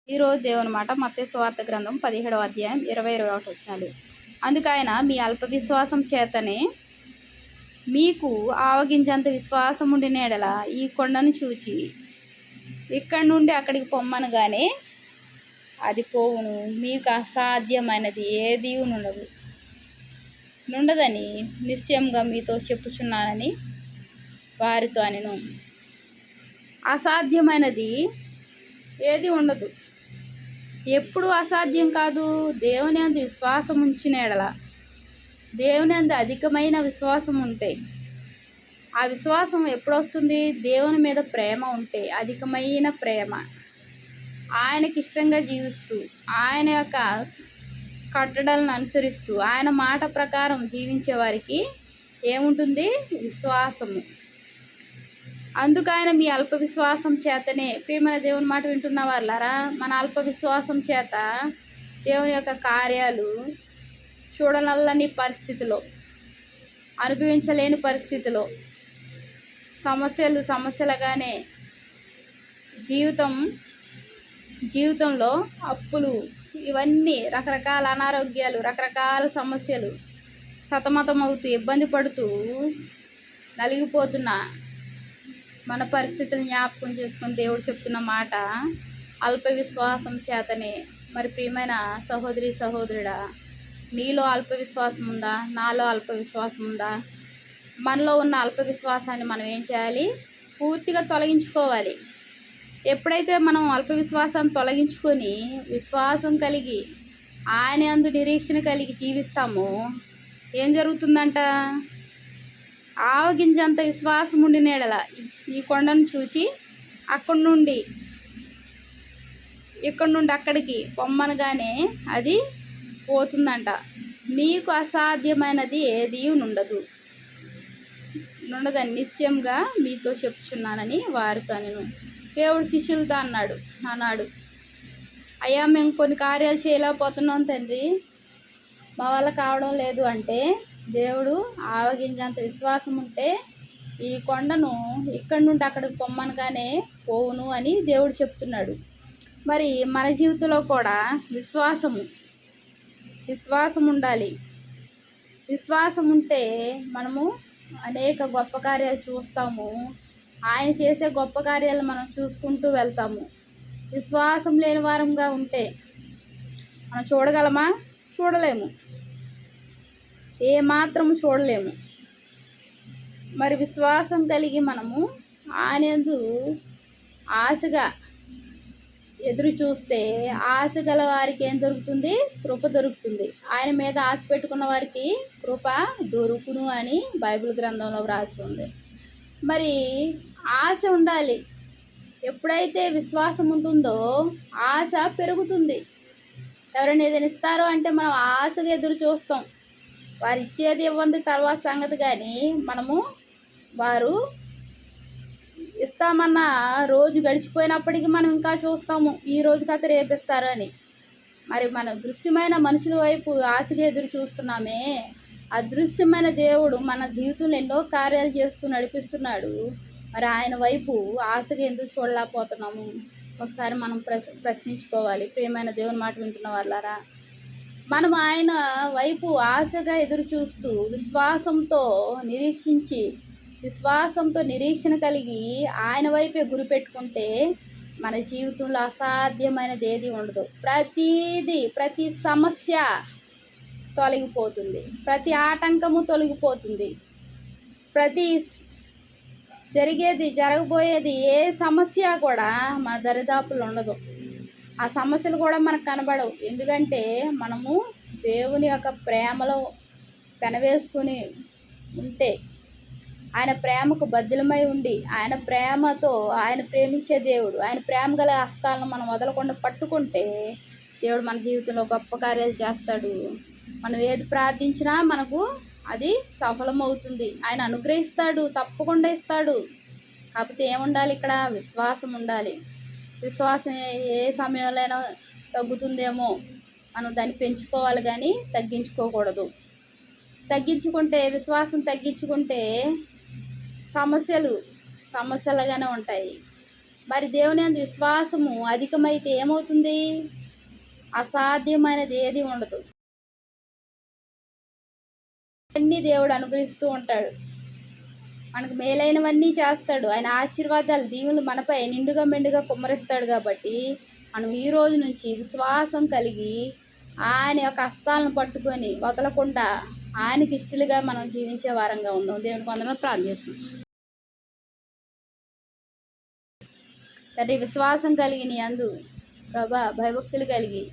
ఈరోజు దేవుని మాట మత్తయి సువార్త గ్రంథం 17వ అధ్యాయం 20-21 వచనాలు. అందుకు ఆయన, మీ అల్ప విశ్వాసం చేతనే మీకు ఆవగింజంత విశ్వాసం ఉండిన యెడల ఈ కొండను చూచి ఇక్కడి నుండి అక్కడికి పొమ్మనగానే అది పోవును. మీకు అసాధ్యమైనది ఏదీ నుండదని నిశ్చయంగా మీతో చెప్పుచున్నానని వారితో అనెను. అసాధ్యమైనది ఏది ఉండదు. ఎప్పుడు అసాధ్యం కాదు. దేవుని యందు విశ్వాసం ఉంచిన యెడల, దేవుని యందు అధికమైన విశ్వాసం ఉంటే, ఆ విశ్వాసం ఎప్పుడు వస్తుంది? దేవుని మీద ప్రేమ ఉంటే, అధికమైన ప్రేమ, ఆయనకి ఇష్టంగా జీవిస్తూ, ఆయన యొక్క కట్టడలను అనుసరిస్తూ, ఆయన మాట ప్రకారం జీవించే వారికి ఏముంటుంది? విశ్వాసము. అందుకు ఆయన, మీ అల్ప విశ్వాసం చేతనే. ప్రియమైన దేవుని మాట వింటున్న వాళ్ళారా, మన అల్ప విశ్వాసం చేత దేవుని యొక్క కార్యాలు చూడనల్లని పరిస్థితిలో, అనుభవించలేని పరిస్థితిలో, సమస్యలుగానే జీవితంలో అప్పులు, ఇవన్నీ రకరకాల అనారోగ్యాలు, రకరకాల సమస్యలు, సతమతమవుతూ ఇబ్బంది పడుతూ నలిగిపోతున్న మన పరిస్థితులను జ్ఞాపకం చేసుకుని దేవుడు చెప్తున్న మాట అల్ప విశ్వాసం చేతనే. మరి ప్రియమైన సహోదరి సహోదరుడా, నీలో అల్ప విశ్వాసం ఉందా? నాలో అల్ప విశ్వాసం ఉందా? మనలో ఉన్న అల్ప విశ్వాసాన్ని మనం ఏం చేయాలి? పూర్తిగా తొలగించుకోవాలి. ఎప్పుడైతే మనం అల్ప విశ్వాసాన్ని తొలగించుకొని విశ్వాసం కలిగి ఆయన యందు నిరీక్షణ కలిగి జీవిస్తామో ఏం జరుగుతుందంట? ఆవగింజంత విశ్వాసం ఉండిన యెడల ఈ కొండను చూచి ఇక్కడ నుండి అక్కడికి పొమ్మనగానే అది పోతుందంట. మీకు అసాధ్యమైనది ఏదీ నుండదని నిశ్చయంగా మీతో చెప్పుచున్నానని వారితో అనెను. దేవుడు శిష్యులతో అన్నాడు, అయ్యా, మేము కొన్ని కార్యాలు చేయలేకపోతున్నాం తండ్రి, మా వల్ల కావడం లేదు అంటే, దేవుడు ఆవగింజంత విశ్వాసం ఉంటే ఈ కొండను ఇక్కడి నుండి అక్కడికి పొమ్మనగానే పోవును అని దేవుడు చెప్తున్నాడు. మరి మన జీవితంలో కూడా విశ్వాసం ఉండాలి. విశ్వాసం ఉంటే మనము అనేక గొప్ప కార్యాలు చూస్తాము. ఆయన చేసే గొప్ప కార్యాలు మనం చూసుకుంటూ వెళ్తాము. విశ్వాసం లేని వారంగా ఉంటే మనం చూడగలమా? చూడలేము. ఏమాత్రం చూడలేము. మరి విశ్వాసం కలిగి మనము ఆయన యందు ఆశగా ఎదురు చూస్తే, ఆశ గల వారికి ఏం దొరుకుతుంది? కృప దొరుకుతుంది. ఆయన మీద ఆశ పెట్టుకున్న వారికి కృప దొరుకును అని బైబిల్ గ్రంథంలో వ్రాసి ఉంది. మరి ఆశ ఉండాలి. ఎప్పుడైతే విశ్వాసం ఉంటుందో ఆశ పెరుగుతుంది. ఎవరైనా ఏదైనా ఇస్తారో అంటే మనం ఆశగా ఎదురు చూస్తాం. వారు ఇచ్చేది ఇవ్వంది తర్వాత సంగతి, కానీ మనము వారు ఇస్తామన్న రోజు గడిచిపోయినప్పటికీ మనం ఇంకా చూస్తాము, ఈ రోజు కథ రేపిస్తారు అని. మరి మన దృశ్యమైన మనుషుల వైపు ఆశగా ఎదురు చూస్తున్నామే, అదృశ్యమైన దేవుడు మన జీవితంలో ఎన్నో కార్యాలు చేస్తూ నడిపిస్తున్నాడు. మరి ఆయన వైపు ఆశగా ఎందుకు చూడలేకపోతున్నాము? ఒకసారి మనం ప్రశ్నించుకోవాలి. ప్రియమైన దేవుని మాట వింటున్న వాళ్ళారా, మనం ఆయన వైపు ఆశగా ఎదురు చూస్తూ విశ్వాసంతో నిరీక్షణ కలిగి ఆయన వైపే గురి పెట్టుకుంటే మన జీవితంలో అసాధ్యమైనది ఏది ఉండదు. ప్రతి సమస్య తొలగిపోతుంది. ప్రతి ఆటంకము తొలగిపోతుంది. ప్రతి జరగబోయేది ఏ సమస్య కూడా మన దరిదాపులు ఉండదు. ఆ సమస్యలు కూడా మనకు కనబడవు. ఎందుకంటే మనము దేవుని యొక్క ప్రేమలో పెనవేసుకుని ఉంటే, ఆయన ప్రేమకు బద్దులమై ఉండి, ఆయన ప్రేమతో, ఆయన ప్రేమించే దేవుడు, ఆయన ప్రేమ గల హస్తాలను మనం వదలకుండా పట్టుకుంటే దేవుడు మన జీవితంలో గొప్ప కార్యాలు చేస్తాడు. మనం ఏది ప్రార్థించినా మనకు అది సఫలమవుతుంది. ఆయన అనుగ్రహిస్తాడు, తప్పకుండా ఇస్తాడు. కాకపోతే ఏముండాలి? ఇక్కడ విశ్వాసం ఉండాలి. విశ్వాసం ఏ సమయంలోనైనా తగ్గుతుందేమో, మనం దాన్ని పెంచుకోవాలి కానీ తగ్గించుకోకూడదు. విశ్వాసం తగ్గించుకుంటే సమస్యలుగానే ఉంటాయి. మరి దేవుని యందు విశ్వాసము అధికమైతే ఏమవుతుంది? అసాధ్యమైనది ఏది ఉండదు. అన్నీ దేవుడు అనుగ్రహిస్తూ ఉంటాడు. మనకు మేలైనవన్నీ చేస్తాడు. ఆయన ఆశీర్వాదాలు దీవులు మనపై నిండుగా మెండుగా కుమ్మరిస్తాడు. కాబట్టి మనం ఈ రోజు నుంచి విశ్వాసం కలిగి ఆయన యొక్క హస్తాలను పట్టుకొని వదలకుండా ఆయనకి ఇష్టలుగా మనం జీవించే వారంగా ఉందాం. దేవునికి వందనాలు. ప్రార్థన చేసుకుంటాం. తండ్రి, విశ్వాసం కలిగి నీ యందు ప్రభా భయభక్తులు కలిగి